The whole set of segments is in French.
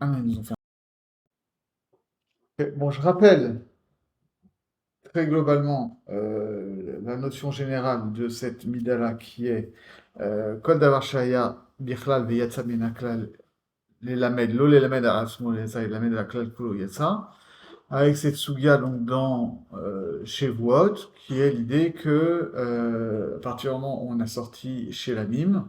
Ah, ils nous ont fait bon, je rappelle très globalement la notion générale de cette midala qui est Kol davar shaya bichlal veyatsa min haklal lelamed, lo lelamed ha'atzmo yatsa, lelamed haklal kulo yatsa, avec cette sugya donc dans Shavuot, qui est l'idée que à partir du moment où on a sorti chez la mime,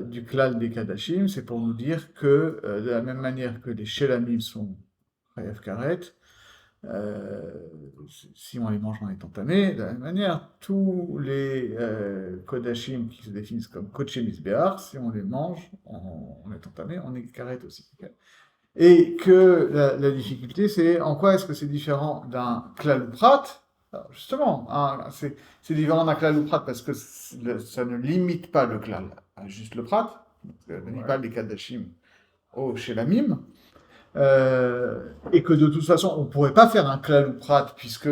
du klal des Kadashim, c'est pour nous dire que de la même manière que les Shelamim sont Chayav Karet, euh, si on les mange en étant tamés, de la même manière, tous les Kodashim qui se définissent comme Kodshim Isbeach, si on les mange en étant tamés, on est Karet aussi. Et que la difficulté, c'est en quoi est-ce que c'est différent d'un klal ou prat. Alors, justement, hein, c'est différent d'un klal ou prat parce que ça ne limite pas le klal à juste le prat, ça ne limite Ouais. pas les kadashim au shelamim, et que de toute façon, on ne pourrait pas faire un klal ou prat puisque,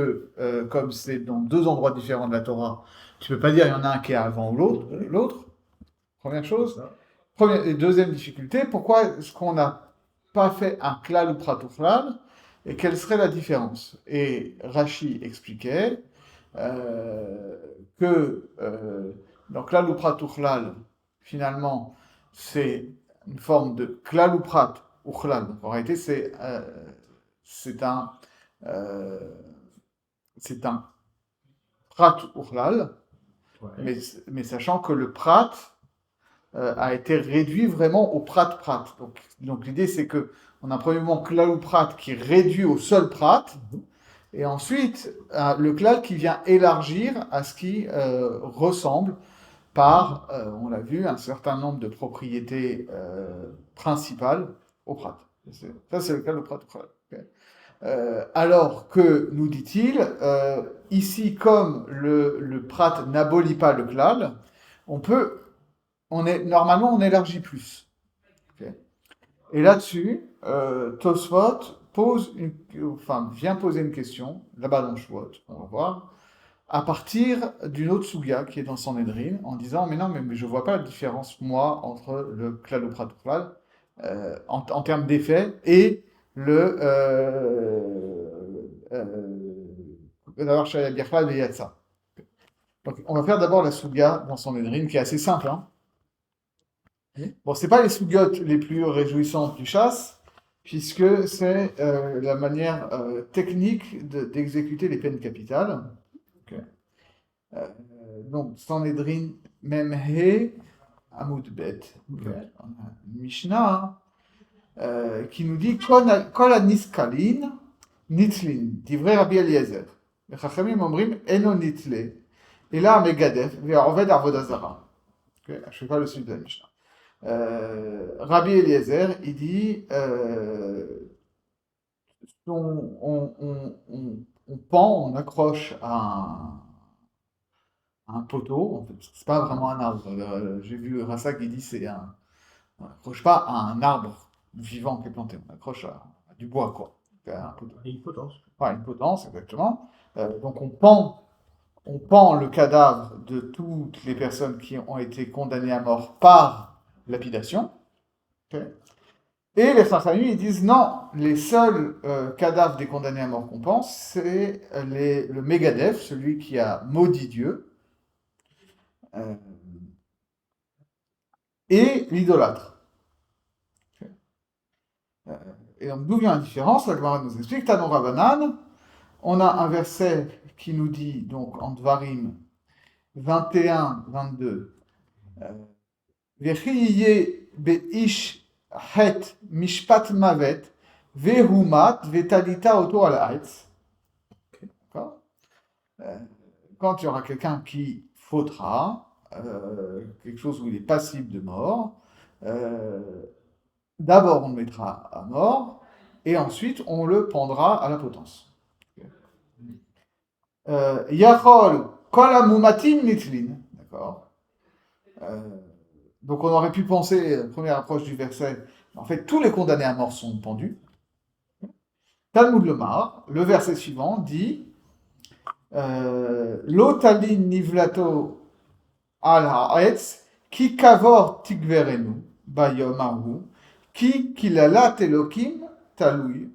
comme c'est dans deux endroits différents de la Torah, tu peux pas dire il y en a un qui est avant ou l'autre, première C'est chose. ça. Première et deuxième difficulté, pourquoi est-ce qu'on n'a pas fait un klal ou prat ou klal et quelle serait la différence? Et Rashi expliquait euh, que dans klal ou prat ou klal, finalement, c'est une forme de klal ou prat ou klal. Donc, en réalité, c'est un, euh, c'est un prat ou klal, Ouais. mais, mais sachant que le prat a été réduit vraiment au prat-prat. Donc l'idée, c'est que on a premièrement klal ou prat qui réduit au seul prat, Mhm. et ensuite le klal qui vient élargir à ce qui ressemble par, on l'a vu, un certain nombre de propriétés principales au prat. Ça, c'est le cas du prat-prat. Okay. Alors que, nous dit-il, ici, comme le prat n'abolit pas le klal, on peut normalement, on élargit plus. Ok. Et là-dessus, Tosfot vient poser une question, là-bas dans Shavuot, on va voir, à partir d'une autre souga qui est dans Sanhedrin, en disant, mais non, mais je vois pas la différence, moi, entre le klal ou prat en termes d'effet, et le d'avoir shaya birklal et yatsa. Donc, on va faire d'abord la souga dans Sanhedrin, qui est assez simple, hein. Mhm. Bon, c'est pas les sous-gottes les plus réjouissantes du chasse, puisque c'est la manière technique d'exécuter les peines capitales. Ok. Euh, donc, Sanhedrin Memhe Hamoud Bet. Ok. Ouais. On a une Mishnah qui nous dit Kol Niskalin Nitlin, divrei Rabbi Eliezer. Les Chachamim omrim Eno Nitle. Et là, Megadef, Ve'oved Avodazara. Ok. Je ne fais pas le suite de la Mishnah. Rabbi Eliezer, il dit on pend, on accroche à un poteau, en fait, c'est pas vraiment un arbre. J'ai vu Rassa qui dit on accroche pas à un arbre vivant qui est planté, on accroche à du bois, quoi. Donc, à un poteau. Et une potence. Enfin, une potence, exactement. Donc on pend le cadavre de toutes les personnes qui ont été condamnées à mort par lapidation. Ok. Et les Chachamim, ils disent non, les seuls cadavres des condamnés à mort qu'on pense, c'est le Megadef, celui qui a maudit Dieu, euh, et l'idolâtre. Euh, et donc, d'où vient la différence? La Gemara nous explique, Tanon Rabbanan, on a un verset qui nous dit, donc en Dvarim 21-22, Vechiye beish het mishpat mavet, vehumat vetalita auto al haetz. D'accord. Euh, Quand il y aura quelqu'un qui fautera, quelque chose où il est passible de mort, euh, d'abord on le mettra à mort, et ensuite on le pendra à la potence. Yachol kol hamumatim nitlin. D'accord. Euh, donc on aurait pu penser, première approche du verset, en fait tous les condamnés à mort sont pendus. Talmud Lomar, le verset suivant dit Lotalin nivlato al ha'etz, ki kavor tigverenu, bayom ahu, Ki kilalat Elokim talui,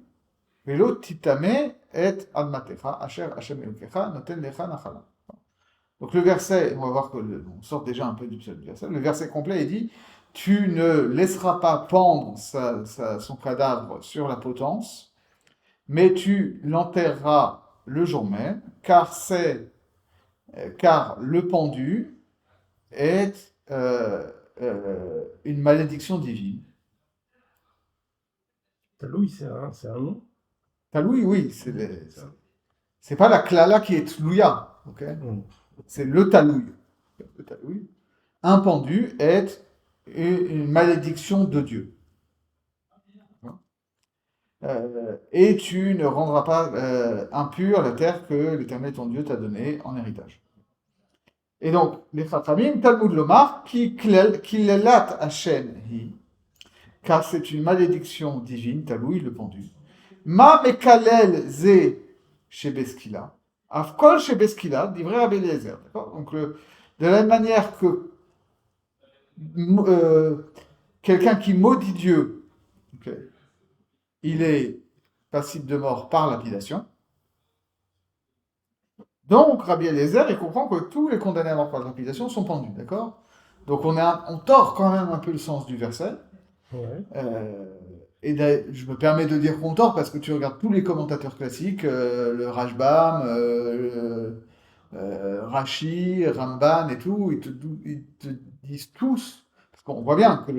velo titame et admatecha, asher Hashem Elokecha, noten lecha nachala. Donc le verset, on va voir on sort déjà un peu du verset, le verset complet, il dit, tu ne laisseras pas pendre son cadavre sur la potence, mais tu l'enterreras le jour même, car le pendu est une malédiction divine. Taloui, c'est un nom. Taloui, oui, Ça. c'est pas la klala qui est tlouya, ok? C'est le talouille. Le talouille. Un pendu est une malédiction de Dieu. Et tu ne rendras pas impure la terre que l'Éternel ton Dieu t'a donnée en héritage. Et donc, les Chachamim, Talmud Lomar, qui lelat Hashem hi, car c'est une malédiction divine, Talouï, le pendu. Ma mekalel ze shebeskila, afkol shebeskila, divrei Rabbi Eliezer. Donc, de la même manière que quelqu'un qui maudit Dieu, okay, il est passible de mort par lapidation. Donc, Rabbi Eliezer, il comprend que tous les condamnés à mort par lapidation sont pendus, d'accord? Donc, on tord quand même un peu le sens du verset. Ouais. Et je me permets de dire qu'on tord parce que tu regardes tous les commentateurs classiques, le Rashbam, Rashi, Ramban et tout, ils te disent tous, parce qu'on voit bien que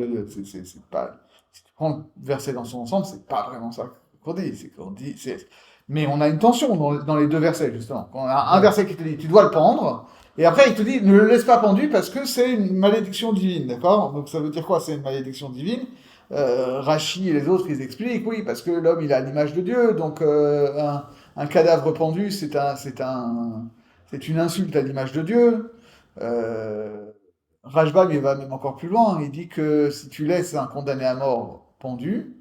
c'est pas, si tu prends le verset dans son ensemble, c'est pas vraiment ça qu'on dit, mais on a une tension dans les deux versets, justement. On a un verset qui te dit, tu dois le pendre, et après il te dit, ne le laisse pas pendu parce que c'est une malédiction divine, d'accord? Donc ça veut dire quoi, c'est une malédiction divine? Rachi et les autres, ils expliquent, oui, parce que l'homme, il a l'image de Dieu, donc un cadavre pendu, c'est une insulte à l'image de Dieu. Rajbam, il va même encore plus loin, il dit que si tu laisses un condamné à mort pendu,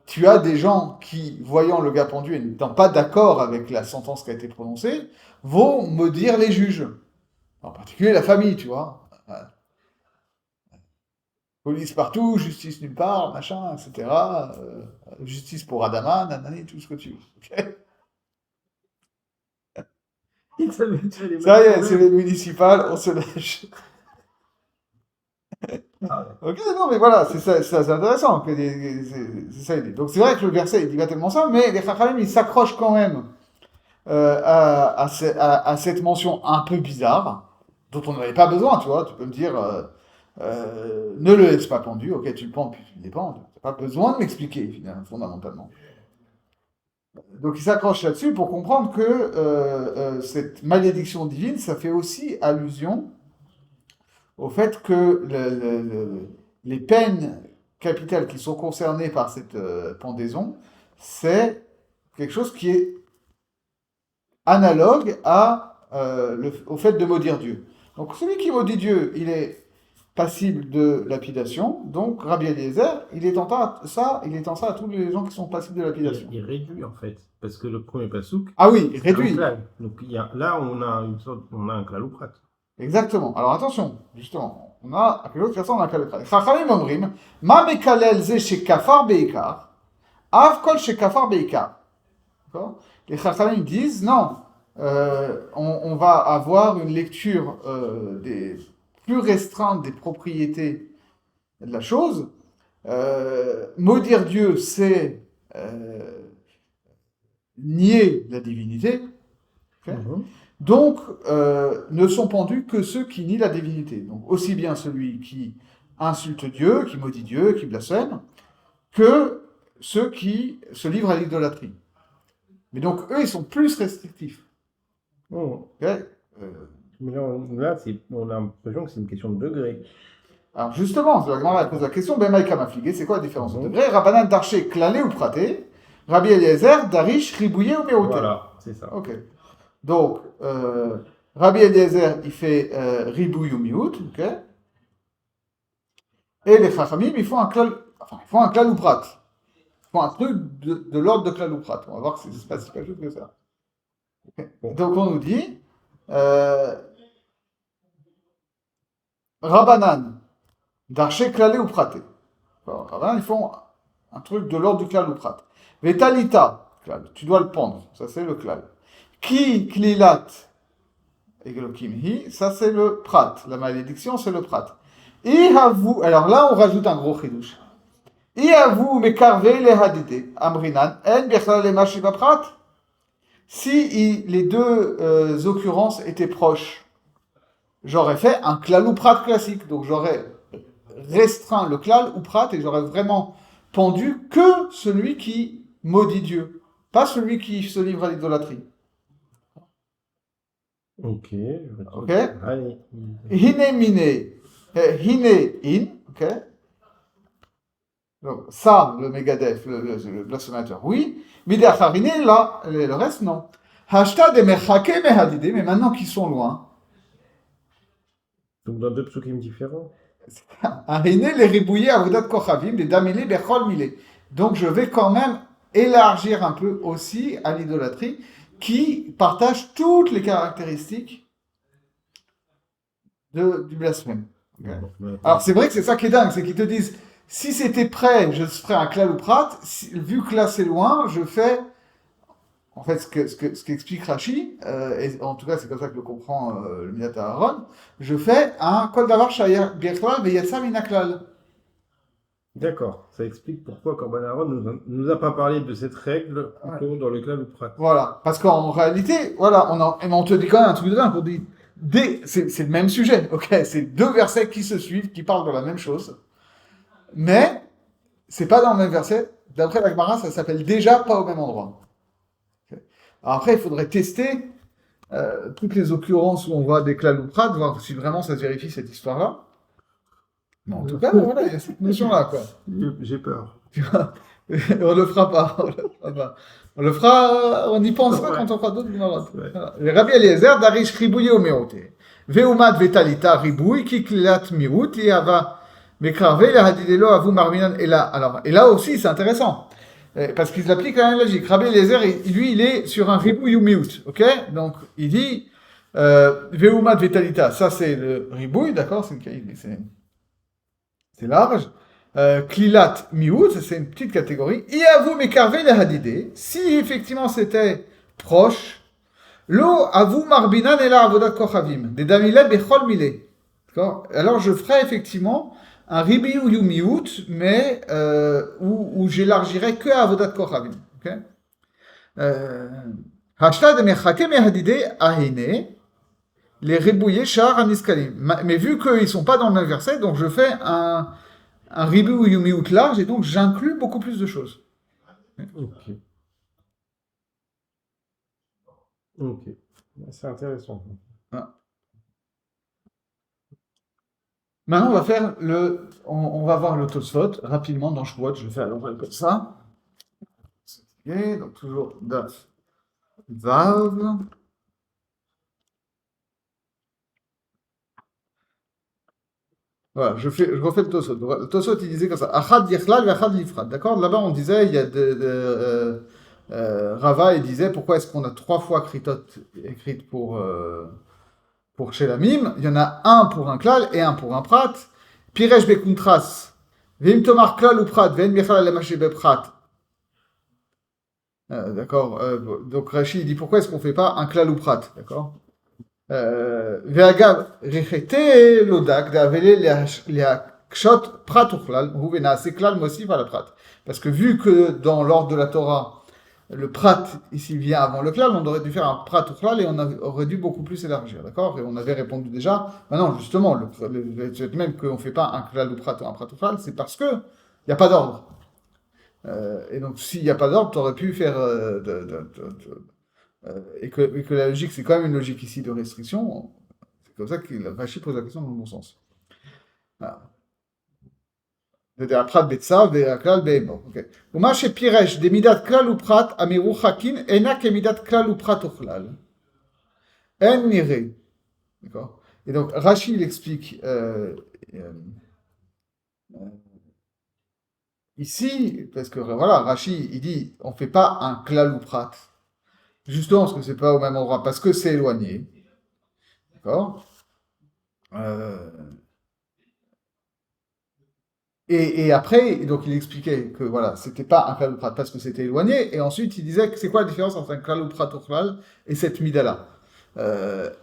tu as des gens qui, voyant le gars pendu et n'étant pas d'accord avec la sentence qui a été prononcée, vont maudire les juges. En particulier la famille, tu vois. Police partout, justice nulle part, machin, etc. Justice pour Adama, nanani, tout ce que tu veux. Okay. Ça y est, c'est les municipales, on se lâche. Ok, non, mais voilà, c'est ça, c'est intéressant. C'est ça l'idée. Donc c'est vrai que le verset, il dit pas tellement ça, mais les Chachamim, ils s'accrochent quand même à cette mention un peu bizarre, dont on n'avait pas besoin, tu vois. Tu peux me dire, ne le laisse pas pendu, ok, tu le pends, puis tu le dépends. Tu n'as pas besoin de m'expliquer, finalement, fondamentalement. Donc il s'accroche là-dessus pour comprendre que cette malédiction divine, ça fait aussi allusion au fait que les peines capitales qui sont concernées par cette pendaison, c'est quelque chose qui est analogue au fait de maudire Dieu. Donc celui qui maudit Dieu, il est passible de lapidation. Donc Rabbi Eliezer, il étend ça à tous les gens qui sont passibles de lapidation. Il réduit en fait, parce que le premier pasouk. Ah oui, il réduit. Donc là, on a un klalouprat. Exactement. Alors attention, justement, on a à quelque chose, on a un klalouprat. Chachamim omrim, ma mekalel ze shekafar beikar, av kol shekafar beikar. D'accord? Les Chachamim disent non, on va avoir une lecture des plus restreinte des propriétés de la chose. Maudire Dieu, c'est nier la divinité. Okay? Donc, ne sont pendus que ceux qui nient la divinité. Donc, aussi bien celui qui insulte Dieu, qui maudit Dieu, qui blasphème, que ceux qui se livrent à l'idolâtrie. Mais donc, eux, ils sont plus restrictifs. Okay? Mais là, on a l'impression que c'est une question de degré. Alors justement, la pose la question, Ben Maïka Mafligé, c'est quoi la différence de degré? Rabbanan Darché, Klalé ou Praté, Rabbi Eliezer, Darish, Ribouillé ou Méoté. Voilà, c'est ça. Ok. Donc, Rabbi Eliezer, il fait Ribouille ou Miout, ok. Et les Chachamim, ils font un klal ou prat. Ils font un truc de l'ordre de klal ou prat. On va voir que c'est pas si juste que ça. Okay. Donc on nous dit, Rabbanan, Darché, Klalé ou Praté. D'accord, Rabbin, ils font un truc de l'ordre du klal ou prat. Vetalita, klal, tu dois le pendre, ça c'est le klal. Ki klilat elokim hi, ça c'est le prat. La malédiction c'est le prat. Ihavu, alors là on rajoute un gros chidouche. Ihavu mekarve le hadide, amrinan, en bechlal lema shiva prat. Si les deux occurrences étaient proches, j'aurais fait un klal ou prat classique. Donc j'aurais restreint le klal ou prat et j'aurais vraiment pendu que celui qui maudit Dieu, pas celui qui se livre à l'idolâtrie. Ok, Ok. Allez. Hine mine, hine in, ok. Donc ça, le Megadef, le blasphémateur, oui. Midacharine, là, le reste, non. Hashta de mechake mehadide, mais maintenant qu'ils sont loin. Donc dans deux psukim différents. Harine les ribouillés avodat kochavim, les damilé bechol milé. Donc je vais quand même élargir un peu aussi à l'idolâtrie qui partage toutes les caractéristiques du blasphème. Okay. Alors c'est vrai que c'est ça qui est dingue, c'est qu'ils te disent si c'était près, je ferais un klal ou prat, vu que là c'est loin, je fais en fait ce qu'explique Rashi, et en tout cas c'est comme ça que le comprend le Midat Aaron, je fais un kol davar shaya birklal veyatsa minaklal. D'accord, ça explique pourquoi Corban Aaron nous a pas parlé de cette règle plutôt dans le klal ou prat. Voilà, parce qu'en réalité, voilà, on te dit quand même un truc de dingue, on dit, c'est le même sujet, ok, c'est deux versets qui se suivent, qui parlent de la même chose, mais c'est pas dans le même verset, d'après la Gemara, ça s'appelle déjà pas au même endroit. Okay. Alors après, il faudrait tester toutes les occurrences où on voit des klal ou prat, voir si vraiment ça se vérifie cette histoire-là. Mais en tout cas, voilà, il y a cette notion-là, quoi. J'ai peur. Tu vois, on le fera pas, on le fera pas. On le fera, on y pensera Ouais. quand on fera d'autres Gumarot. Ouais. Voilà. Rabbi Eliezer, Darish Ribouye au Meote. Veumat Vetalita Ribouy, Kikliat Mirout, et Ava Mekrave, la Hadidelo, Avu Marminan, et là. Alors, et là aussi, c'est intéressant. Parce qu'ils appliquent la même logique. Rabbi Eliezer, lui, il est sur un Ribouy ou Miout. Ok? Donc, il dit, Veumat Vetalita, ça c'est le Ribouy, d'accord? C'est large. Klilat Miout, c'est une petite catégorie. Iavu Mekarve le Hadide, si effectivement c'était proche, Lo Avu Marbinan et la Avodat Kochavim, des Damile Bechol Mile. D'accord. Alors je ferai effectivement un Ribi ou Miout, mais où j'élargirai que à Avodat Kochavim. Hashta de Mechake Mehadide Ahine, les Ribouillés Shar Aniskalim. Mais vu qu'ils ne sont pas dans le même verset, donc je fais un ribu ou yumiout large, et donc j'inclus beaucoup plus de choses. Ok. Ok. C'est intéressant. Voilà. Maintenant, on va faire on va voir le Tosfot rapidement dans Shavuot. Je le fais à l'oral comme ça. Okay, donc toujours Daf Vav. Voilà, je refais le Tosfot. Le Tosfot, il disait comme ça. Achad yichlal v'achad lifrad. D'accord? Là-bas, on disait, il y a Rava, il disait, pourquoi est-ce qu'on a 3 fois kritot écrites pour Shelamim? Il y en a un pour un klal et un pour un prat. Piresh bekuntras. Vim tomar klal ou prat. Ven bechal alemashi beprat. D'accord? Donc Rashi, il dit, pourquoi est-ce qu'on fait pas un klal ou prat? D'accord? Ve'agav rechete lodak d'avele leakshot prat uchlal. Hu ve'naase klal mosif à la prat. Parce que vu que dans l'ordre de la Torah, le prat ici vient avant le klal, on aurait dû faire un prat uchlal et on aurait dû beaucoup plus élargir, d'accord? Et on avait répondu déjà. Maintenant, justement, même qu'on ne fait pas un klal ou prat ou un prat uchlal, c'est parce que il n'y a pas d'ordre. Et donc, s'il n'y a pas d'ordre, tu aurais pu faire et que la logique, c'est quand même une logique ici de restriction. C'est comme ça que Rashi pose la question dans le bon sens. Voilà. Prat betsa ve'aklal be'emo. Uma shepiresh de midat klal ou prat amiru chakin ena ke midat klal ou prat uchlal. En nire. D'accord. Et donc Rashi il explique ici parce que voilà Rashi il dit on fait pas un klal ou prat justement parce que c'est pas au même endroit parce que c'est éloigné. D'accord. et après, donc il expliquait que voilà, c'était pas un klal uprat parce que c'était éloigné, et ensuite il disait que c'est quoi la différence entre un klal uprat ochlal et cette mida-là.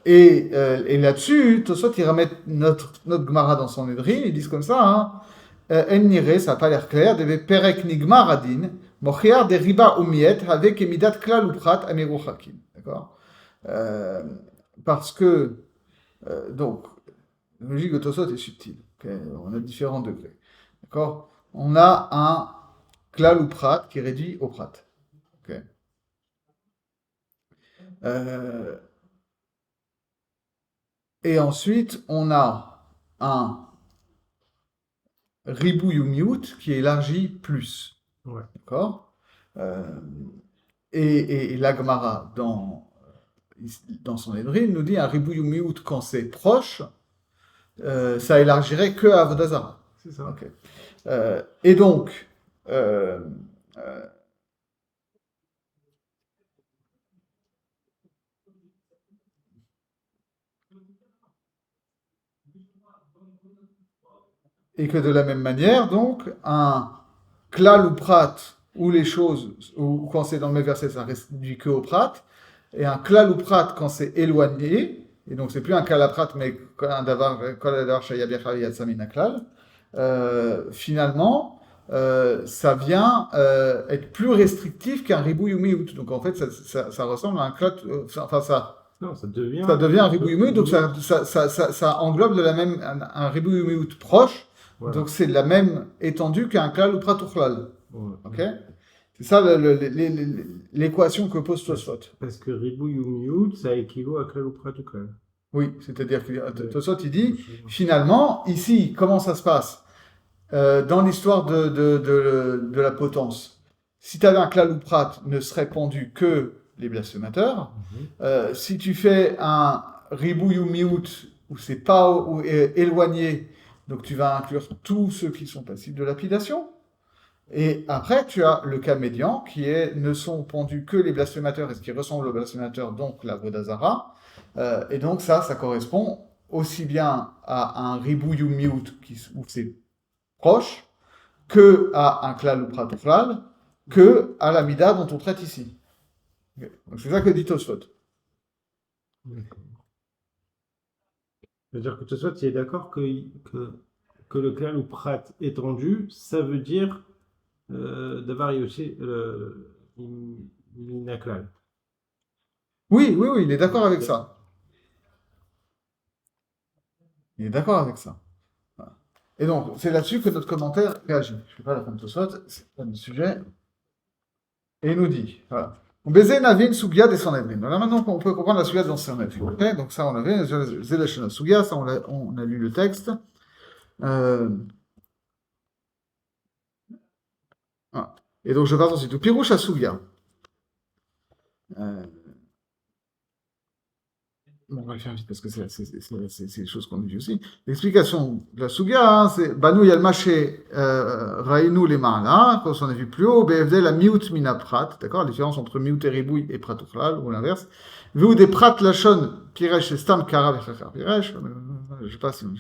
Et là-dessus, Tosot, il remet notre Gemara dans son Edri, ils disent comme ça, hein, En nire, ça n'a pas l'air clair, devait perek nigmar adin, mochiar de riba umiet, avec emidat klal uprat amiru hakim. D'accord. Euh, Parce que, donc, la logique de Tosot est subtile. Ok. On a différents degrés. D'accord. On a un klal uprat qui est réduit au prat. Ok. Euh, et ensuite, on a un ribouille ou mute qui élargit plus. Ouais. D'accord. Euh, et la Gemara, dans son Edrine, nous dit un ribouille ou mute quand c'est proche, ça élargirait que à Avodazara. C'est ça. Ok. Et donc, euh, euh, et que de la même manière, donc, un klal ou prat, où les choses, ou quand c'est dans le même verset, ça reste du que au prat, et un klal ou prat quand c'est éloigné, et donc c'est plus un klal à prat, mais un davar, kol davar shaya biachal yatsamin klal, finalement, ça vient être plus restrictif qu'un ribouille ou miout. Donc en fait, ça ressemble à un klal, enfin Non, ça ça devient un devient ribouille miout, donc ça englobe de la même, un ribouille miout proche, voilà. donc c'est de la même étendue qu'un klal ou prat uchlal. Ouais. Ok. C'est ça l'équation que pose Tosfot. Parce que ribouille ou miout, ça équivaut à klal ou prat ou klal. Oui, c'est-à-dire que Tosfot il dit finalement ici comment ça se passe dans l'histoire de la potence. Si tu avais un klal ou prat, ne serait pendu que les blasphémateurs. Si tu fais un ribouille ou miout où c'est pas éloigné, donc tu vas inclure tous ceux qui sont passibles de lapidation. Et après, tu as le cas médian, qui est ne sont pendus que les blasphémateurs et ce qui ressemble aux blasphémateurs, donc la Vodazara. Et donc ça correspond aussi bien à un ribouille ou miout où c'est proche, que à un klal ou pratoflal, que à la mida dont on traite ici. Donc c'est ça que dit Tosfot. C'est-à-dire que toi, tu es d'accord que le klal ou prat étendu, ça veut dire d'avoir aussi une klal. Oui, il est d'accord avec ça. Il est d'accord avec ça. Voilà. Et donc, c'est là-dessus que notre commentaire réagit. Je ne fais pas la fin de Tosfot, c'est pas le sujet. Et il nous dit, voilà. Baiser Navin Sugia des Sanhedrin. Voilà, maintenant on peut comprendre la Sugia dans Sanhedrin. Okay, donc ça on avait, Zeleshana Sugia, ça on a lu le texte. Voilà. Et donc je passe ensuite au Pirouche à Sugia. Bon, on va le faire vite parce que c'est des choses qu'on a vues aussi. L'explication de la Sugia, hein, c'est Banou Yalmaché Raïnou les Ma'ala, comme on a vu plus haut, BFD la Miut Mina Prat, d'accord, la différence entre Miut et Ribouille et Prat Uchlal, ou l'inverse. Vu des Prat Lachon, Piresh et Stam Kara Vechachar Piresh, je sais pas si. On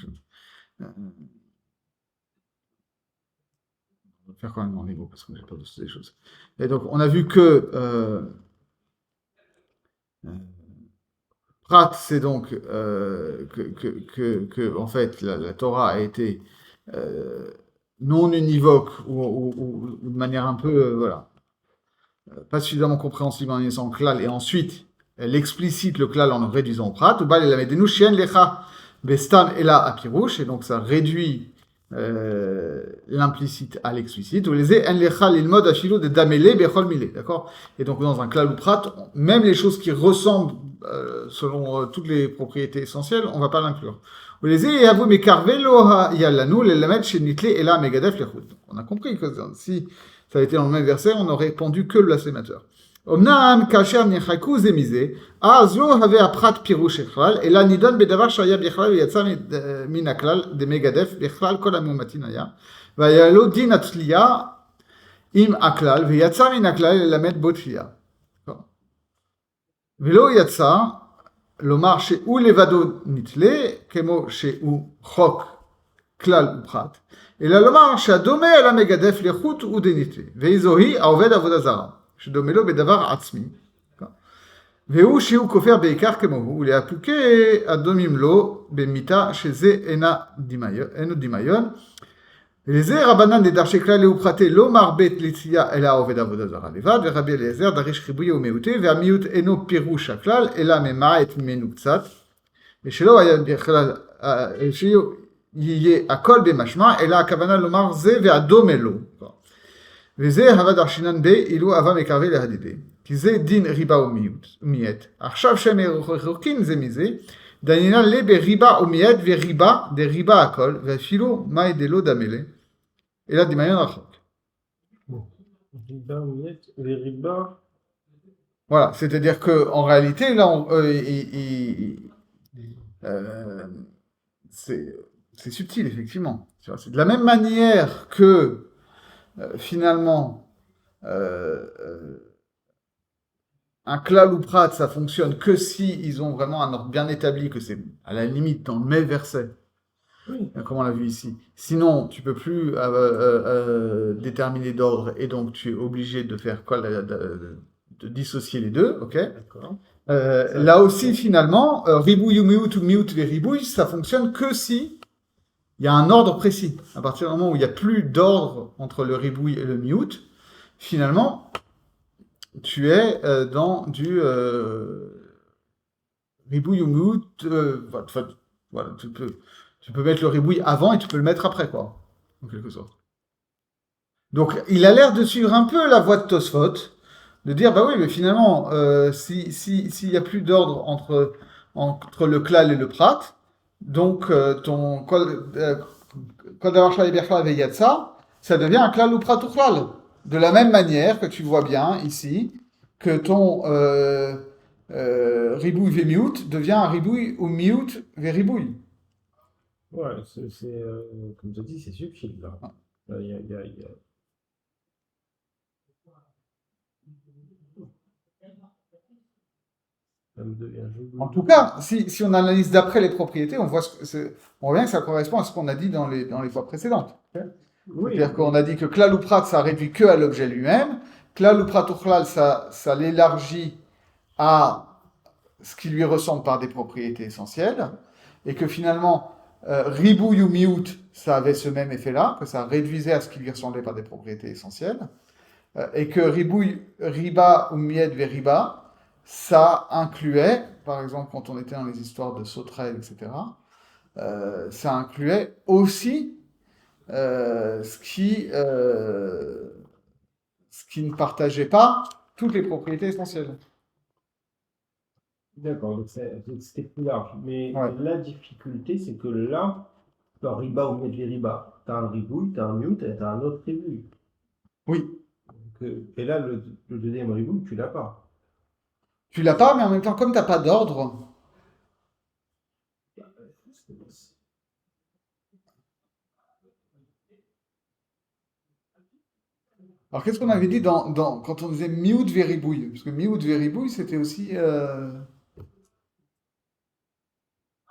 va faire quand même en Lego parce qu'on n'a pas tous des choses. Et donc, on a vu que. Prat, c'est donc que en fait, la Torah a été non univoque ou de manière un peu, voilà, pas suffisamment compréhensible en laissant klal, et ensuite elle explicite le klal en le réduisant au prat, ou bal el amedenu shien lecha bestam ela apirouche, et donc ça réduit l'implicite à l'explicite, ou les en lecha lilmod afilo de damele bechol mile, d'accord. Et donc dans un klal ou prat, même les choses qui ressemblent selon toutes les propriétés essentielles, on ne va pas l'inclure. Ou les yavu mekarvelo yalanu lelamed shenitle ela megadef lechut. On a compris que si ça a été dans le même verset, on aurait pendu que le blasphémateur. Omnam kasher nechaku zemize, az lo have aprat pirush echlal, ela nidon bedavar shaya bichlal yatsa min aklal de megadef bichlal kol amumatin aya, vayalo din atliya im aklal veyatsa min aklal elamed botliya. Velo yatsa lomar she'u levado nitle, kemo she'u chok klal ou prat. Et là, lomar, shadome ala megadef lechut ou denite. Veizohi aoved avodazara. Shadomelo bedavar atzmi. והוא שהוא כופר בעיקר כמוהו, ולהפוקה הדומים לו במיתה שזה אינו דמיון. ולזה רבנן דדרשי כלל ופחתי לא מרבה תליצייה אלא עובד עבודה זרה לבד, ורבי אליעזר דריש חיבוי ומיעוטי, והמיעוט אינו פירוש הכלל, אלא ממעט ממנו קצת, ושלא היה בכלל, שיהיה הכל במשמע, אלא הכוונה לומר זה והדומה לו. וזה הווה דרשינן בי, אילו הווה מקרבי להדידי. כי זה דין ריבה ומיית. עכשיו שהם רחוקים זה מזה, דניינן לי בריבה ומיית וריבה, דריבה הכל, ואפילו מאי דלא דמלה, אלא דמיון רחוק. Riba, miette, les ribas. Voilà, c'est-à-dire qu'en réalité, là, c'est subtil, effectivement. C'est de la même manière que, finalement, un klal ou prat, ça fonctionne que si ils ont vraiment un ordre bien établi, que c'est à la limite dans mes versets, Oui. comme on l'a vu ici. Sinon, tu peux plus déterminer d'ordre et donc tu es obligé de faire quoi, de dissocier les deux, ok? D'accord. Là aussi, finalement, ribouille ou miout les ribouilles, ça fonctionne que si il y a un ordre précis. À partir du moment où il n'y a plus d'ordre entre le ribouille et le miout, finalement, tu es dans du ribouille ou miout. Voilà, tu peux mettre le ribouille avant et tu peux le mettre après, quoi, en quelque sorte. Donc, il a l'air de suivre un peu la voie de Tosfot, de dire, bah oui, mais finalement, s'il n'y a plus d'ordre entre le klal et le prat, donc ton kol davar shel berchlal veyatsa, ça devient un klal ou prat ou klal. De la même manière que tu vois bien ici, que ton ribouille ve-miout devient un ribouille ou miout ve-ribouille. Ouais, comme tu dis, c'est subtil, là. Là, il y a... Ça me devient joli. En tout cas, si on analyse d'après les propriétés, on voit bien que ça correspond à ce qu'on a dit dans les fois précédentes. Oui. C'est-à-dire qu'on a dit que klal ou prat, ça réduit que à l'objet lui-même. Klal ou prat ou klal, ça l'élargit à ce qui lui ressemble par des propriétés essentielles. Et que finalement, ribouille ou miout, ça avait ce même effet-là, que ça réduisait à ce qui lui ressemblait par des propriétés essentielles. Et que ribouille, riba ou miet ve-riba, ça incluait, par exemple, quand on était dans les histoires de sauterelles, etc., ça incluait aussi ce qui ne partageait pas toutes les propriétés essentielles. D'accord, donc c'était plus large. Mais Ouais. la difficulté, c'est que là, dans riba ou miette riba, tu as un ribouille, tu as un mute et tu as un autre ribouille. Oui. Et là, le deuxième ribouille, tu l'as pas. Tu l'as pas, mais en même temps, comme tu n'as pas d'ordre, alors qu'est-ce qu'on avait dit quand on disait miout veribouille? Parce que miout veribouille, c'était aussi...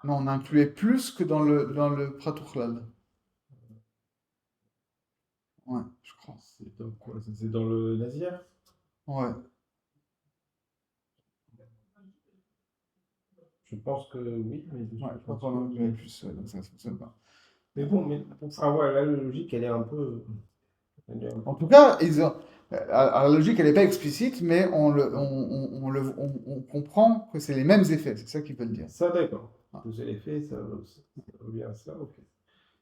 Non, on incluait plus que dans le pratouchlal. Ouais, je crois. C'est dans quoi? C'est dans le Nazière? Ouais. Je pense que oui, mais Ouais, je pense qu'on en incluait plus, donc ça ne fonctionne pas. Mais bon, mais enfin, ouais, là, la logique, elle est un peu. En tout cas, la logique, elle n'est pas explicite, mais on comprend que c'est les mêmes effets. C'est ça qu'ils veulent dire. Ça, d'accord. Vous avez fait, ça revient à ça, ok.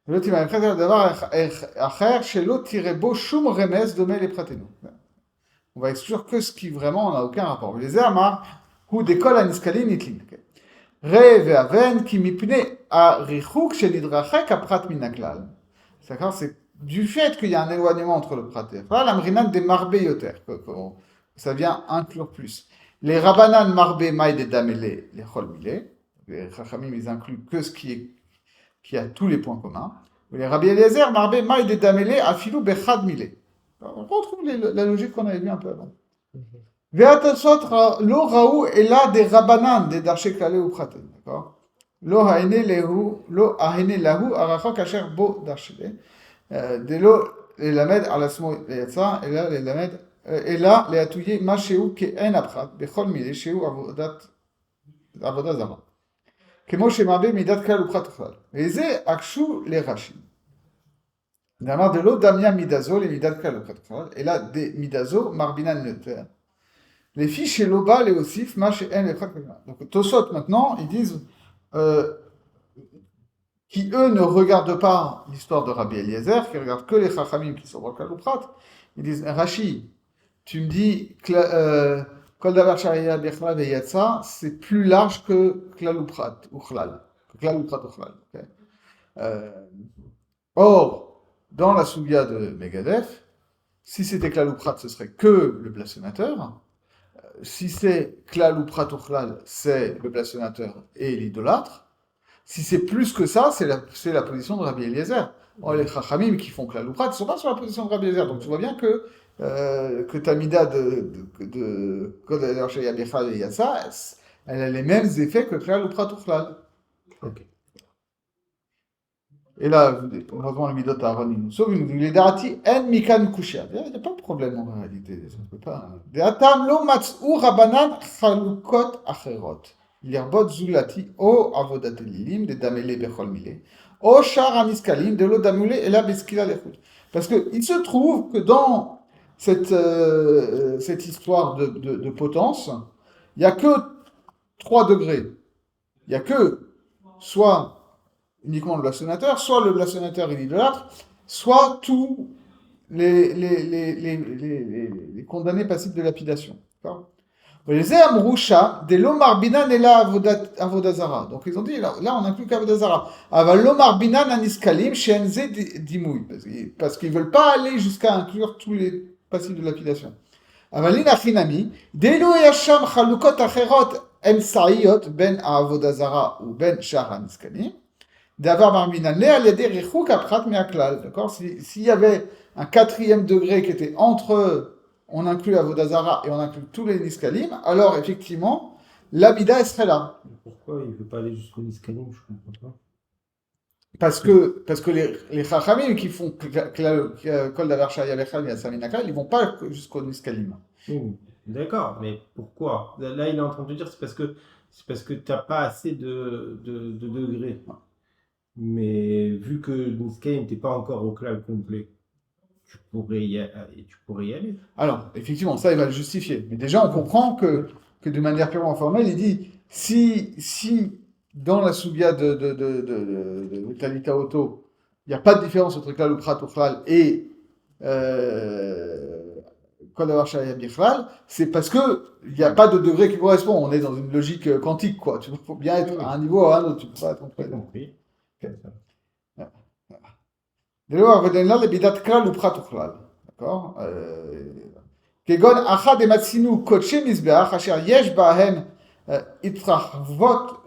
On va exclure que ce qui vraiment n'a aucun rapport. Les amar ou d'école à niskali nitlin. Re ve'aven ki mipne a richuk shenidrachek aprat minaklal. D'accord, c'est du fait qu'il y a un éloignement entre le prat et le klal, l'amrinan des marbe yoter, ça vient inclure plus. Les rabanan marbe maïd damele les chol mile. Les chachamim, ils incluent que ce qui a tous les points communs. Les Rabbi Eliezer, marbe maïd damele afilou bechad mile. On retrouve la logique qu'on avait vue un peu avant. Ve'atasot lo raou et là des rabanan des darché klalé ou praté. D'accord. lo haine lehu, lo haine lahu, arachok asher bo darshile, delo lelamed al asmo yatsa, et là lelamed, et là, les atouillés, ma sheu ke en aprat, bechol mile, sheu avodat zara. כמו שמרבה מידת כלל ופחת וכלל. וזה עקשו לרש"י. נאמר דלא דמיה מידה זו למידת כלל ופחת וכלל, אלא דמידה זו מרבינן יותר. לפי שלא בא להוסיף מה שאין לפחת וכלל. Donc Tosot maintenant, ils disent qui eux ne regardent pas l'histoire de Rabbi Eliezer, qui regardent que les chachamim qui sont dans Klal Uprat, ils disent Rashi, tu me dis Kol davar shaya bechla veyatsa, c'est plus large que Klal Uprat ou Chlal. Klal Uprat ou Chlal. Okay. Or, dans la Sougia de Megadef, si c'était Klal Uprat, ce serait que le blasphémateur. Si c'est Klal Uprat ou Chlal, c'est le blasphémateur et l'idolâtre. Si c'est plus que ça, c'est la position de Rabbi Eliezer. Or, les Chachamim qui font Klal Uprat ne sont pas sur la position de Rabbi Eliezer. Donc tu vois bien que ta mida de Kol davar shaya bechla veyatsa, elle a les mêmes effets que Klal Uprat ou Chlal. Ok. Et là, heureusement, le Midot Aaron, il nous sauve, il nous dit, les Darati, en mikan kushia. Il n'y a pas de problème en réalité, ça ne peut pas. Deatam lo matz'u rabanan chalukot acherot. Lirbot zulati o avodat elilim, de damele bechol mile, o shar aniskalim, de lo damule ela beskila lechut. Parce qu'il se trouve que dans cette histoire de potence, il n'y a que 3 degrés. Il n'y a que soit uniquement le blasphémateur, soit le blasphémateur et l'idolâtre, soit tous les condamnés passifs de lapidation. Les Amroucha, des Lomar Binan et la Avodazara. Donc ils ont dit, là on inclut qu'Avodazara. Aval Lomar Binan Aniskalim, Shenze Dimouy. Parce qu'ils ne veulent pas aller jusqu'à inclure tous les passifs de lapidation. Avalina Finami, Delo Yasham Chalukot Acherot Em Saïot, Ben Avodazara ou Ben Shah Aniskalim. D'avoir marminane à l'aider rechuk aprat meaklal, d'accord. S'il y avait un 4e degré qui était entre on inclut Avodazara et on inclut tous les niskalim, alors effectivement l'abida elle serait là. Pourquoi il ne veut pas aller jusqu'au niskalim? Je ne comprends pas. Parce que les chachamim qui font kol davar shaya bechla veyatsa minaklal, ils vont pas jusqu'au niskalim. D'accord, mais pourquoi? Là il est en train de dire c'est parce que tu n'as pas assez de degrés. Mais vu que Niskalim n'était pas encore au clal complet, tu pourrais y aller. Alors, effectivement, ça, il va le justifier. Mais déjà, on comprend que de manière purement formelle, il dit, si dans la soubia de Talita Oto, il n'y a pas de différence entre Klal Uprat ou Chlal et Kol davar shaya bichlal, c'est parce que il n'y a pas de degré qui correspond. On est dans une logique quantique, quoi. Il faut bien être à un niveau ou à un autre. Tu ne peux pas être entre les deux. Compris. D'accord. כגון אחד דמצינו קודשי מזבח אשר יש בהם התרחבות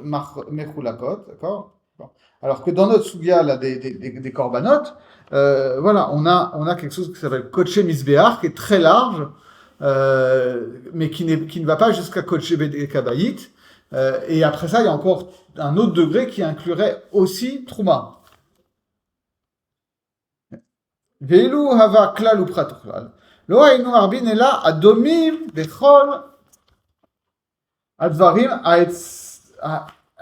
מחולקות, d'accord. Alors que dans notre sougia là des corbanotes, voilà, on a quelque chose qui s'appelle Kodesh Mizbeach, qui est très large, mais qui ne va pas jusqu'à Kodesh Kabayit. Et après ça, il y a encore un autre degré qui inclurait aussi Trouma. Ve'elu hava klal uprat uchlal. Lo haynu arbin ela adomim bechol advarim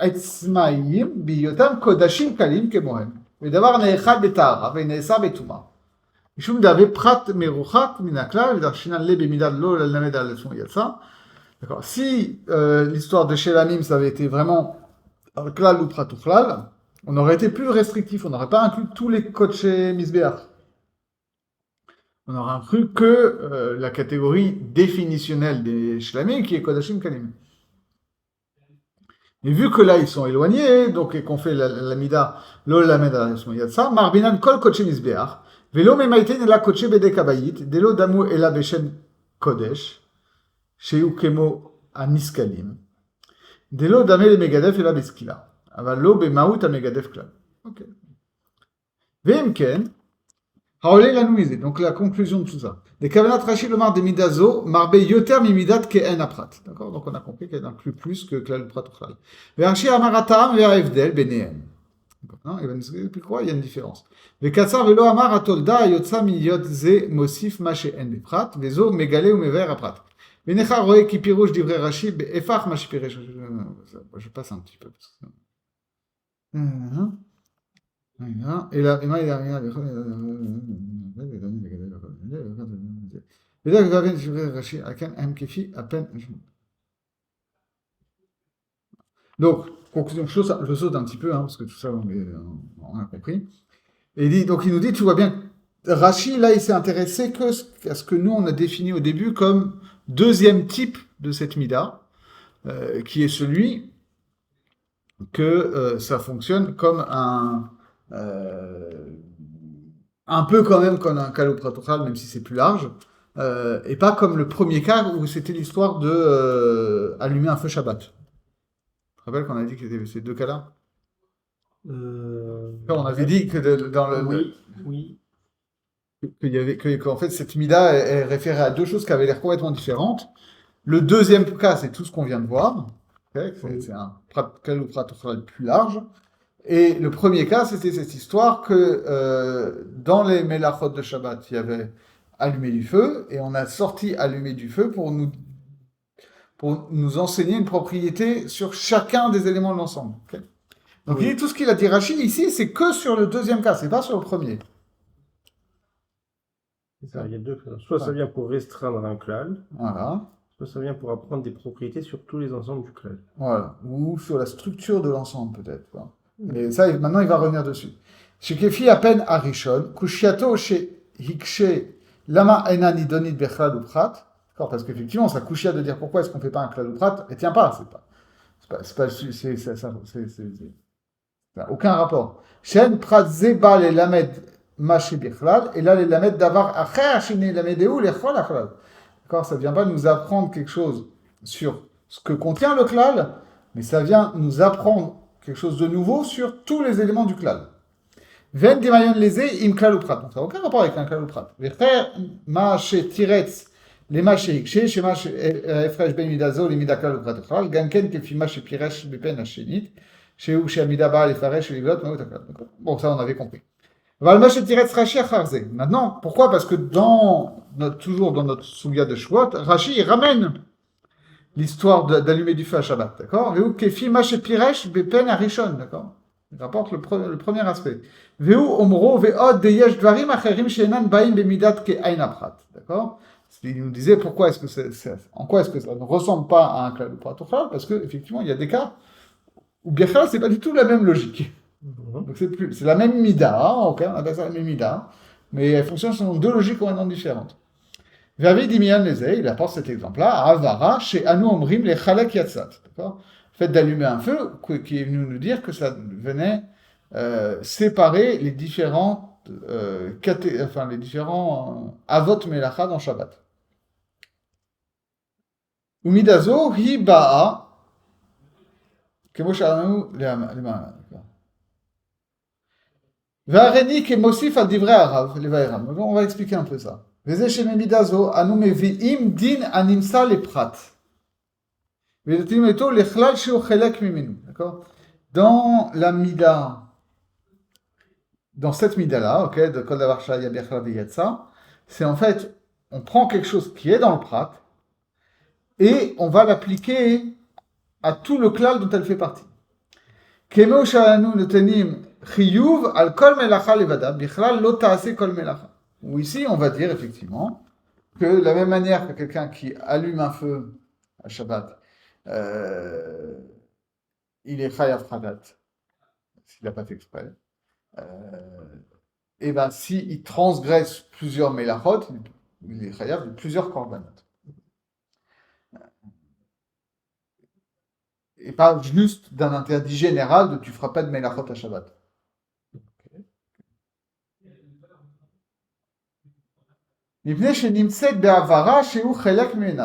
העצמאיים בהיותם קודשים קלים כמוהם, ודבר נאכל בטהרה ונעשה בטומאה. משום דהווה פחת מרוחק מן הכלל, ודרשינן לה במידה לא ללמד על עצמו יצא. D'accord. Si l'histoire de Shelamim, ça avait été vraiment klal ou prat ou chlal, on aurait été plus restrictif, on n'aurait pas inclus tous les kodshé misbeach. On aurait inclus que la catégorie définitionnelle des Shelamim, qui est kodashim kalim. Mais vu que là, ils sont éloignés, donc, et qu'on fait la mida, lo lamed al yatsa, marbinan kol kodshé misbeach, velo memaiten ela kodshé bede kabayit, delo damu ela beshem kodesh, shehu kemo aniskalim, delo dame le megadef ela beskila, aval lo bemaout a megadef klal. Ok. Veim ken, Haolé la nouise. Donc la conclusion de tout ça. Des kavanat Rashi Lomar de Midazo, marbe yoter mimidat ke'en aprat. D'accord? Donc on a compris qu'elle inclut plus que klal prat ou klal. Ve'arshi amaratam ve'aevdel benehem. Il va nous expliquer pourquoi il y a une différence. Vekatsar velo amar atolda yotsa miyot ze mosif ma she'en beprat, vezo megale ou mever aprat. Venecha roe ki pirouche divrei Rashi be'efach ma shepiresh. Je passe un petit peu. Parce que... Et là, il a rien. Donc, conclusion, je saute un petit peu, hein, parce que tout ça, on a compris. Et il nous dit, tu vois bien, Rashi, là, il s'est intéressé à ce que nous, on a défini au début comme deuxième type de cette mida, qui est celui que ça fonctionne comme un peu quand même comme un calopratokal, même si c'est plus large, et pas comme le premier cas où c'était l'histoire de allumer un feu Shabbat. Tu te rappelles qu'on a dit que c'était ces deux cas-là? On avait dit que dans le... Oui. Qu'en fait, cette mida est référée à deux choses qui avaient l'air complètement différentes. Le deuxième cas, c'est tout ce qu'on vient de voir. Okay, c'est un calopratokal plus large. Et le premier cas, c'était cette histoire que dans les Melachot de Shabbat, il y avait allumé du feu, et on a sorti allumer du feu pour nous enseigner une propriété sur chacun des éléments de l'ensemble. Okay. Donc il dit tout ce qu'il a dit Rashi ici, c'est que sur le deuxième cas, c'est pas sur le premier. C'est ça, il y a deux cas. Soit ça vient pour restreindre un klal, voilà. Soit ça vient pour apprendre des propriétés sur tous les ensembles du klal. Voilà, ou sur la structure de l'ensemble peut-être. Quoi. Et ça, maintenant, il va revenir dessus. Chez Kefi, à peine Arishon, Kushiato chez Hikshe, Lama Enani Donit Bechlal ou Prat. D'accord, parce qu'effectivement, ça Kushia de dire pourquoi est-ce qu'on ne fait pas un Klal ou Prat, et tient pas, ça n'a aucun rapport. Shen Prat Zeba les Lamed Maché Bechlal, et là, les Lamed Davar Acher Ashine Lamedeu les Chol Achlal. D'accord, ça ne vient pas nous apprendre quelque chose sur ce que contient le Klal, mais ça vient nous apprendre quelque chose de nouveau sur tous les éléments du klal. Ven demayon leze im klal ou prat. Donc ça n'a aucun rapport avec un klal ou prat. Vecher ma she tiretz les ma she hikshe, she ma she efresh ben midazo, les mida klal ou prat klal, ganken kefi ma she piresh bepen hashenit, she ou she amida ba les faresh les glot, bon, ça on avait compris. Val ma she tiretz rashi acharze. Maintenant, pourquoi? Parce que toujours dans notre souga de Shavuot, Rashi il ramène l'histoire d'allumer du feu à Shabbat, d'accord? Veu kefi ma shepiresh bepen arishon, d'accord? Il rapporte le premier aspect. Veu omro ve'od deyesh dvarim acherim she'enan baim bemidat ke'ain aprat, d'accord? Il nous disait pourquoi est-ce que en quoi est-ce que ça ne ressemble pas à un klal ou prat ou klal? Parce que effectivement il y a des cas où biachal c'est pas du tout la même logique. Donc c'est la même mida, ok? On appelle ça la même mida, mais elle fonctionne selon deux logiques complètement différentes. Vavid Dimian Lezei, il apporte cet exemple-là, à Avara, chez Anu Omrim, les Chalek Yatzat. D'accord? Le fait d'allumer un feu, qui est venu nous dire que ça venait séparer les différents Avot Melacha dans Shabbat. Umidazo, hi ba'a, kemo sha'anu lema. Va'areni kemosif al divrei arav, levaeram. On va expliquer un peu ça. D'accord? Dans la mida, dans cette mida-là, ok, de Kol Davar Shaya Bechla Veyatsa, c'est en fait, on prend quelque chose qui est dans le prat et on va l'appliquer à tout le klal dont elle fait partie. Kemo sha'anu notenim chiyuv al kol melacha levada, bichlal lo ta'ase kol melacha. Ou ici, on va dire effectivement que de la même manière que quelqu'un qui allume un feu à Shabbat, il est chayav chadat, s'il n'a pas fait exprès. Et bien, s'il transgresse plusieurs melachot, il est chayav de plusieurs korbanot. Et pas juste d'un interdit général de tu ne feras pas de melachot à Shabbat.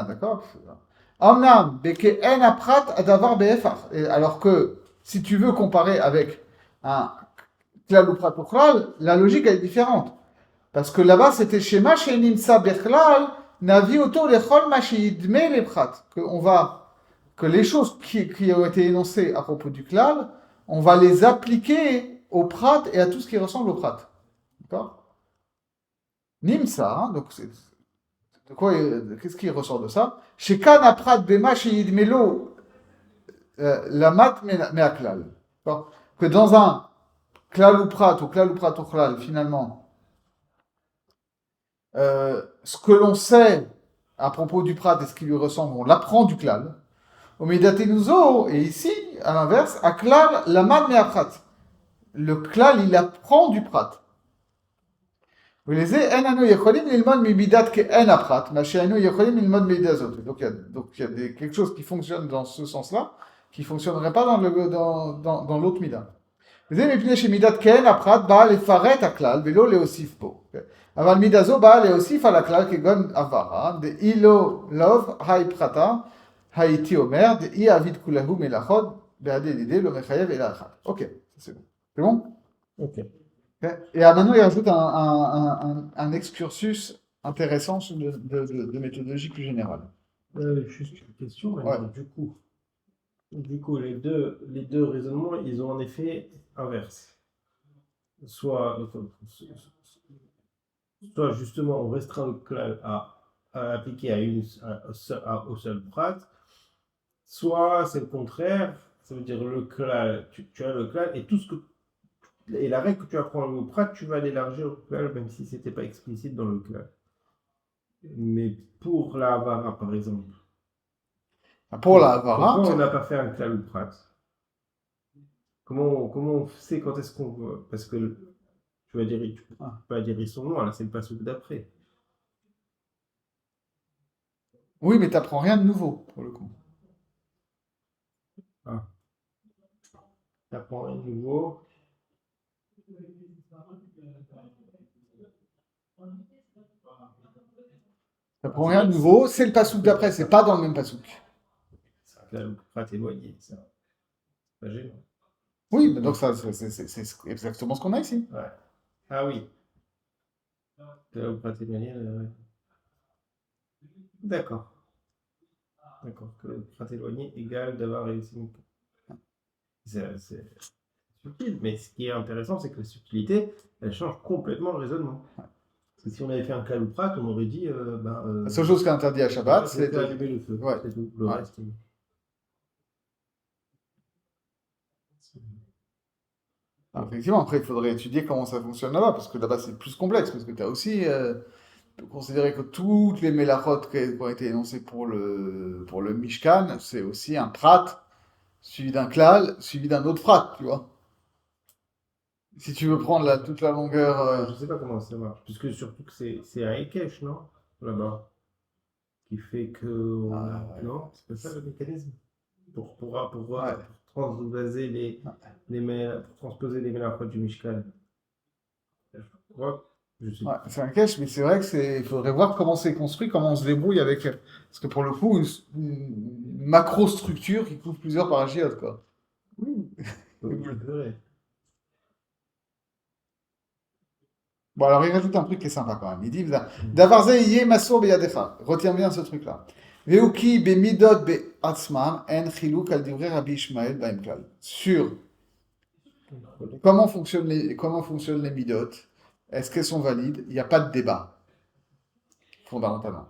D'accord? Alors que si tu veux comparer avec un klal ou prat ou klal, la logique elle est différente. Parce que là-bas, c'était Shema Shenimsa Bechlal, Navi Oto Lechol Mashidme Leprat. Que les choses qui ont été énoncées à propos du klal, on va les appliquer au prat et à tout ce qui ressemble au prat. D'accord? Nimsa, hein, donc qu'est-ce qui ressort de ça? Shekan aprat bema sheyidmelo lamat meaklal. Que dans un klal ou prat ou klal, finalement, ce que l'on sait à propos du prat et ce qui lui ressemble, on l'apprend du klal. Au Medatenuzo, et ici, à l'inverse, aklal lamat meaprat. Le klal, il apprend du prat. Donc il y a quelque chose qui fonctionne dans ce sens-là, qui ne fonctionnerait pas dans l'autre mida. אבל מידה זו באה להוסיף על הכלל כגון עברה, דאי לא לוב, היי פחתה, הייתי אומר, דאי אביד כולהו מלאכות, בעד ידידי לא מחייב אלא אחד. אוקיי, c'est bon. C'est bon? Ok. Et maintenant, il rajoute un excursus intéressant de méthodologie plus générale. Juste une question. Ouais. Du coup, les deux raisonnements, ils ont un effet inverse. Soit justement, on restreint le klal à appliquer au seul prat, soit c'est le contraire, ça veut dire le klal, tu as le klal et et la règle que tu apprends au prat, tu vas l'élargir au klal, même si c'était pas explicite dans le klal. Mais pour la havara, par exemple. Pour la havara, pourquoi on n'a pas fait un klal ou prat? Comment on sait quand est-ce qu'on veut? Parce que tu vas dire, tu peux pas dire ils sont noirs, là c'est le passouk d'après. oui, mais tu n'apprends rien de nouveau, pour le coup. Ah. Tu apprends rien de nouveau. Tu n'apprends rien de nouveau, c'est le passouk d'après, c'est pas dans le même passouk. C'est un klal ou prat éloigné, ça. C'est pas gênant. Oui, mais donc ça, c'est exactement ce qu'on a ici. Ouais. Ah oui. Klal ou prat éloigné, D'accord. Klal ou prat éloigné égale d'avoir réussi. C'est subtil, mais ce qui est intéressant, c'est que la subtilité, elle change complètement le raisonnement. Parce que si on avait fait un klal ou prat, on aurait dit. La seule chose qui est interdite à Shabbat, c'est allumer le feu. Ouais. C'est tout. Le Ouais. reste. Alors, effectivement, après, il faudrait étudier comment ça fonctionne là-bas, parce que là-bas, c'est plus complexe, parce que tu as aussi considéré que toutes les mélachot qui ont été énoncées pour le Mishkan, c'est aussi un prat, suivi d'un klal, suivi d'un autre prat, tu vois. Si tu veux prendre toute la longueur... Je sais pas comment ça marche, puisque surtout que c'est un Ekesh, non? Là-bas. Qui fait que. Non, c'est pas ça le mécanisme. Pour transposer les mélachot du Mishkan. Je sais. Ouais, c'est un cache, mais c'est vrai il faudrait voir comment c'est construit, comment on se débrouille avec... Parce que pour le coup, une macro-structure qui couvre plusieurs paragiotes, quoi. Oui. C'est vrai. Bon, alors il rajoute un truc qui est sympa quand même. Il dit Davarze yé masour beyadecha. Retiens bien ce truc-là. Veuki bemidot be'atzmam en chiluk al divrei Rabbi Ishmael baim klal. Sur comment fonctionnent les midot, est-ce qu'elles sont valides? Il n'y a pas de débat, fondamentalement.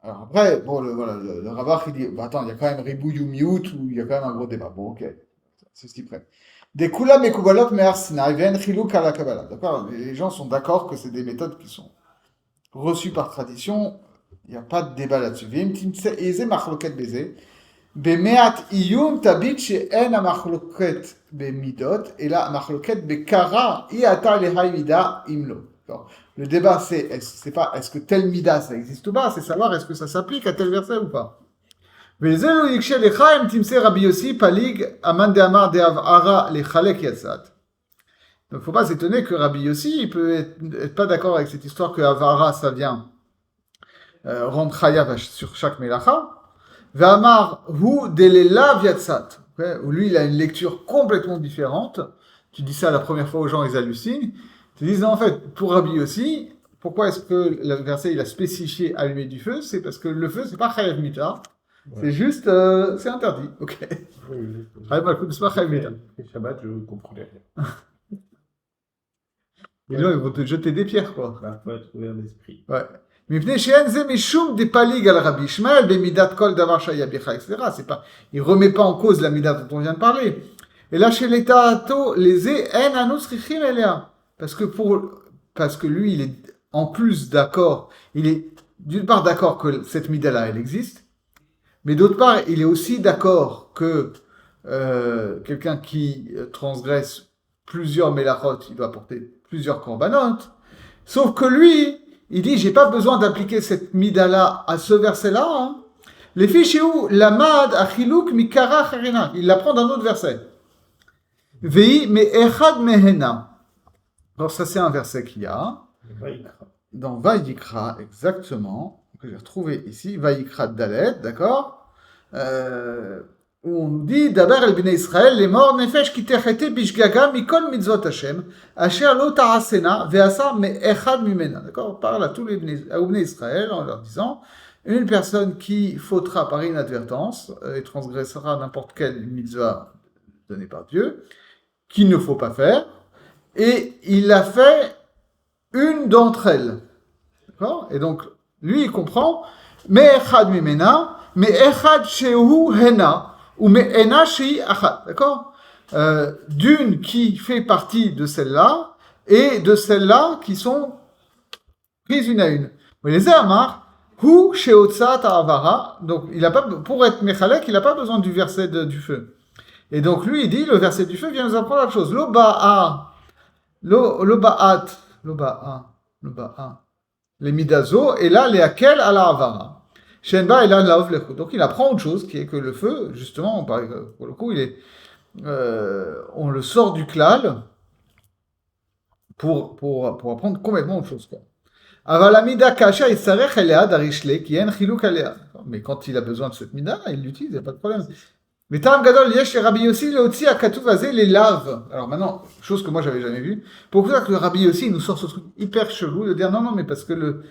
Alors après, bon, le Ravach, il dit attends, il y a quand même ribouille ou miout, ou il y a quand même un gros débat. Bon, ok, c'est ce qu'il prête. Des kula mekubalot me'ar Sinai ve'en chiluk ala kabbalah. D'accord? Les gens sont d'accord que c'est des méthodes qui sont reçues par tradition. Il n'y a pas de débat là-dessus. Ve'im timtse eze machloket beze. Bemeat iyum tabit she'en amachloket bemidot. Et là, machloket bekara iata lehai mida imlo. Le débat, c'est pas est-ce que tel mida ça existe ou pas, c'est savoir est-ce que ça s'applique à tel verset ou pas. Donc, il ne faut pas s'étonner que Rabbi Yossi, il peut être pas d'accord avec cette histoire que Avara, ça vient rendre chayav sur chaque melacha. V'amar hu delelav yatsat. Où lui, il a une lecture complètement différente. Tu dis ça la première fois aux gens, ils hallucinent. Ils disent, en fait, pour Rabbi aussi, pourquoi est-ce que le verset, il a spécifié allumer du feu? C'est parce que le feu, c'est pas chayav mita. Ouais. C'est juste, c'est interdit. Ok. Oui, Chayav malkout, c'est pas chayav mita. le Shabbat, je comprenais rien. Et là, ils vont te jeter des pierres, quoi. Bah, faut être ouvert d'esprit. Ouais. מפני שאין זה משום דפליג על רבי ישמעאל במידת כל דבר שהיה בך, etc. C'est pas, il remet pas en cause la mida dont on vient de parler. Et là, chez l'État, les en anou srichim elea. Parce que lui, il est en plus d'accord, il est d'une part d'accord que cette mida-là, elle existe, mais d'autre part, il est aussi d'accord que quelqu'un qui transgresse plusieurs melachot, il doit porter plusieurs korbanot. Sauf que lui, il dit, j'ai pas besoin d'appliquer cette mida-là à ce verset-là. Hein. Les fiches où lamad achiluk mikara charina. Il l'apprend d'un autre verset. Vei me echad mehena. Alors ça, c'est un verset qu'il y a. Dans Vayikra, exactement, que j'ai retrouvé ici, Vayikra Dalet, d'accord, où on nous dit, Daber el bnei Israël, les morts nefesh ki techete bishgaga mikol mitzvot Hashem, asher lo ta'asena ve'asa me echad mimena, d'accord, on parle à tous les bnei Israël en leur disant, une personne qui fautera par inadvertance et transgressera n'importe quelle mitzvah donnée par Dieu, qu'il ne faut pas faire, et il a fait une d'entre elles. D'accord? Et donc, lui, il comprend, me'echad mimena, me'echad shehu hena, ou me'ena shehi achad. D'accord? D'une qui fait partie de celle-là, et de celles-là qui sont prises une à une. Mais les amar, hu sheotzat ha'avara, donc il a pas, pour être mechalek, il n'a pas besoin du verset du feu. Et donc, lui, il dit, le verset du feu vient nous apprendre autre chose. Lo ba'a, lo ba'at, les midazo, et là, les akel à la avara. Shenba et là, la ovlechu. Donc, il apprend autre chose, qui est que le feu, justement, pour le coup, on le sort du klal pour apprendre complètement autre chose, quoi. Avalamida kasha isarech elea darishle, qui en chiluk elea. Mais quand il a besoin de cette mida, il l'utilise, il n'y a pas de problème. Mais Tam Gadol Yesh et Rabbi Yossi, le Otsi à Katouvazé, les lave. Alors maintenant, chose que moi j'avais jamais vue. Pourquoi que le Rabbi Yossi nous sort ce truc hyper chelou de dire non, mais parce que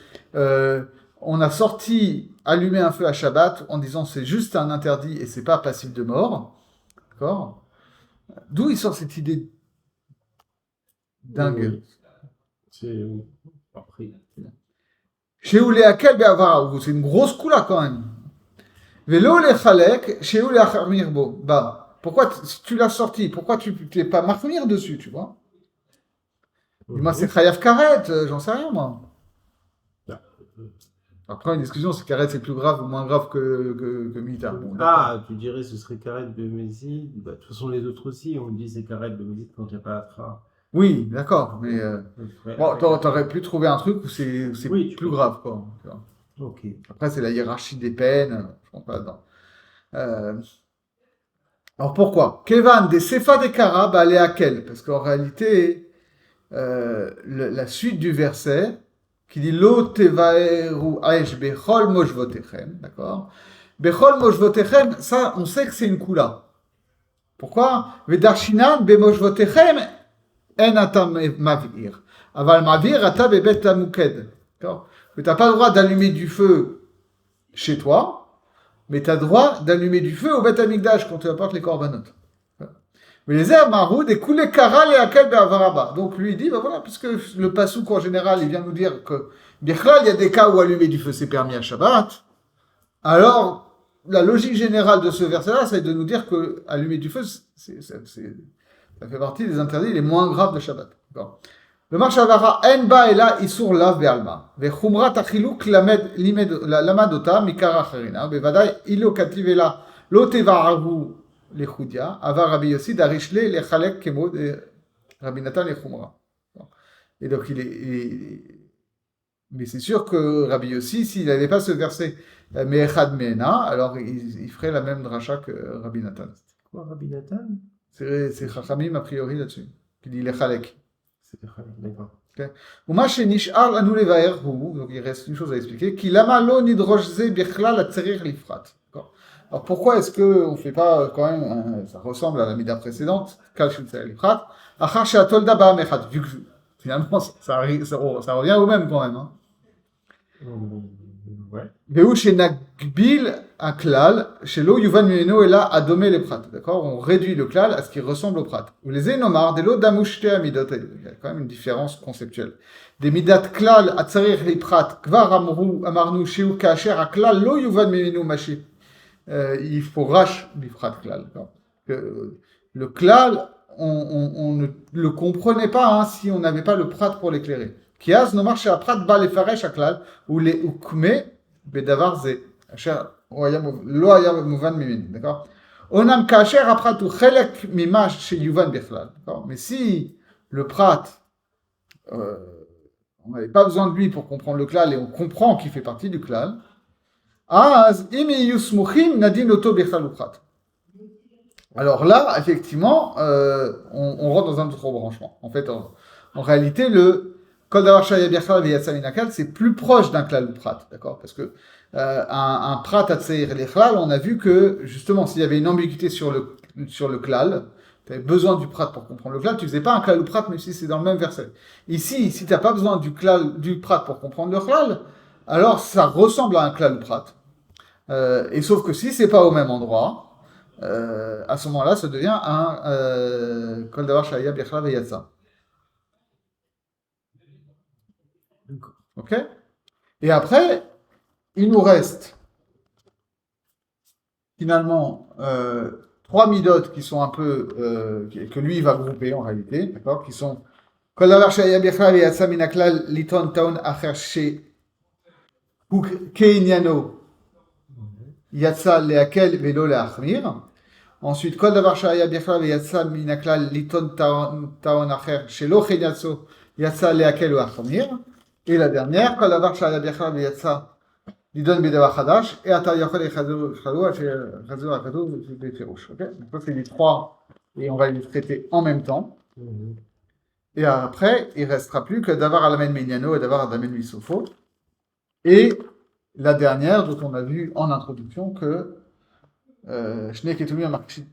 on a sorti allumer un feu à Shabbat en disant c'est juste un interdit et c'est pas passible de mort. D'accord? D'où il sort cette idée dingue? C'est après. Chez Ouléakel Be'avara, c'est une grosse coula quand même. Vélo les chalek, chez où les acharmir bo. Bah, pourquoi si tu l'as sorti, pourquoi tu n'es pas marmir dessus, tu vois? Dis-moi, c'est chayav karet, j'en sais rien, moi. Après, une discussion, c'est karet, c'est plus grave ou moins grave que militaire. Bon, tu dirais ce serait karet bémézid. Bah, de toute façon, les autres aussi, on dit c'est karet bémézid quand il n'y a pas d'atra. Oui, d'accord, mais bon, t'aurais pu trouver un truc où c'est oui, plus grave, quoi. Ok. Après, c'est la hiérarchie des peines, je ne comprends pas dedans. Alors pourquoi? Kevan des Sefa des Karab allait à quel? Parce qu'en réalité, la suite du verset, qui dit Lo tevaeru aish bechol moshvotechem, d'accord? Bechol moshvotechem, ça, on sait que c'est une kula. Pourquoi? Vedarshinan be moshvotechem en atam mavir. Aval mavir ata bebet amuked. D'accord? Que tu n'as pas le droit d'allumer du feu chez toi, mais tu as le droit d'allumer du feu au Beth Amikdash quand tu apportes les korbanot. Mais les herbes maroud et coulé kara et akel be'avaraba. Donc lui il dit, bah voilà, puisque le pasouk en général, il vient nous dire que, bien là, il y a des cas où allumer du feu c'est permis à Shabbat. Alors, la logique générale de ce verset-là, c'est de nous dire que allumer du feu, ça fait partie des interdits les moins graves de Shabbat. D'accord. Le marchavara en ba et là isur lav be'alma. Vechumrat achiluk lamadota mikara charina. Bevadai ilo kativela lo tevaharu lechudia. Ava Rabbi Yossi darishle lechalek kemo de Rabbi Natan lechumra. Et donc mais c'est sûr que Rabbi Yossi, s'il n'avait pas ce verset me'echad me'ena, alors il ferait la même dracha que Rabbi Natan. Quoi, Rabbi Natan? C'est Chachamim a priori là-dessus, qui dit lechalek. D'accord. ומה שנשאר לנו לבאר הוא, donc il reste une chose à expliquer, כי למה לא נדרוש זה בכלל הצריך לפחת. Alors pourquoi est-ce qu'on ne fait pas quand même, ça ressemble à la mida précédente, קל שיוצא לפחת, אחר שהתולדה באה מאחד, vu que Finalement, ça revient au même quand même. Hein. Ouais. Veu shenagbil aklal, shelo yuvan mimeno ela adome le prat. D'accord? On réduit le klal à ce qui ressemble au prat. Ou les enomar, de lo damushte amidot. Il y a quand même une différence conceptuelle. Des midat klal atzarir li prat, kvar amarnu sheu kacher aklal lo yuvan mimeno mashi. Il faut rach bifrat klal. Le klal, on ne le comprenait pas hein, si on n'avait pas le prat pour l'éclairer. Kiaz no marche à prat ba les faresh aklal ou les ukme bedavar ze. Lo aya mouvan mimin. D'accord. Onam kacher aprat ou chelek mimash chez yuvan bichlal. Mais si le prat, on n'avait pas besoin de lui pour comprendre le klal et on comprend qu'il fait partie du klal. Az imi yusmuchim nadin oto bichlal prat. Alors là, effectivement, on rentre dans un autre branchement. En fait, en réalité, le Kol Davar Shaya Bichlal V'Yatsa Min HaKlal, c'est plus proche d'un klal ou prat, d'accord? Parce que un prat Atseir Lechlal, on a vu que, justement, s'il y avait une ambiguïté sur le klal, tu avais besoin du prat pour comprendre le klal, tu faisais pas un klal ou prat, même si c'est dans le même verset. Ici, si tu n'as pas besoin du prat pour comprendre le klal, alors ça ressemble à un klal ou prat. Et sauf que si c'est pas au même endroit, à ce moment-là, ça devient un Kol Davar Shaya Bichlal V'Yatsa. Ok? Et après, il nous reste finalement trois midotes qui sont un peu que lui il va grouper en réalité, d'accord? Qui sont Kol Davar Shaya Bichlal V'Yatsa Min HaKlal Liton Taon Acher She Keinyano Yatsa Leakel Velo Leachmir. Ensuite, Kol Davar Shaya Bichlal V'Yatsa Min HaKlal Liton Taon Acher Shelo Chenyatso Yatsa Leakel Leachmir. Et la dernière, Kol Davar Shaya Bichlal V'Yatsa Lidon Bedavar Chadash et Ata Yochel Echazou Chazou Akadou Befirouche. Ok? Donc ça c'est les trois et on va les traiter en même temps. Et après, il ne restera plus que Davar Alamen Menyano et Davar Alamen Misofo. Et la dernière, dont on a vu en introduction que Shne Ketumi Amarchi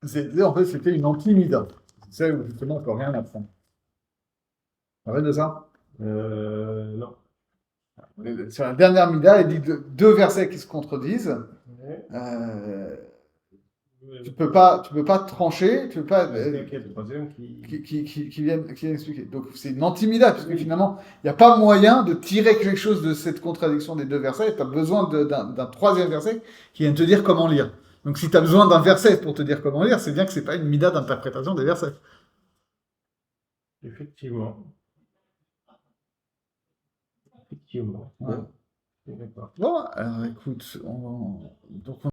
Zedze, en fait, c'était une anti-mida. C'est ça où justement on ne peut rien apprendre. Ça va de ça? Non. Sur la dernière mida, il dit deux versets qui se contredisent. Ouais. Tu peux pas trancher, tu peux pas Le troisième qui viennent expliquer. Donc c'est une anti-mida, puisque finalement, il n'y a pas moyen de tirer quelque chose de cette contradiction des deux versets. Tu as besoin d'un troisième verset qui vienne te dire comment lire. Donc si tu as besoin d'un verset pour te dire comment lire, c'est bien que c'est pas une mida d'interprétation des versets. Effectivement. Ouais. Bon, alors écoute, donc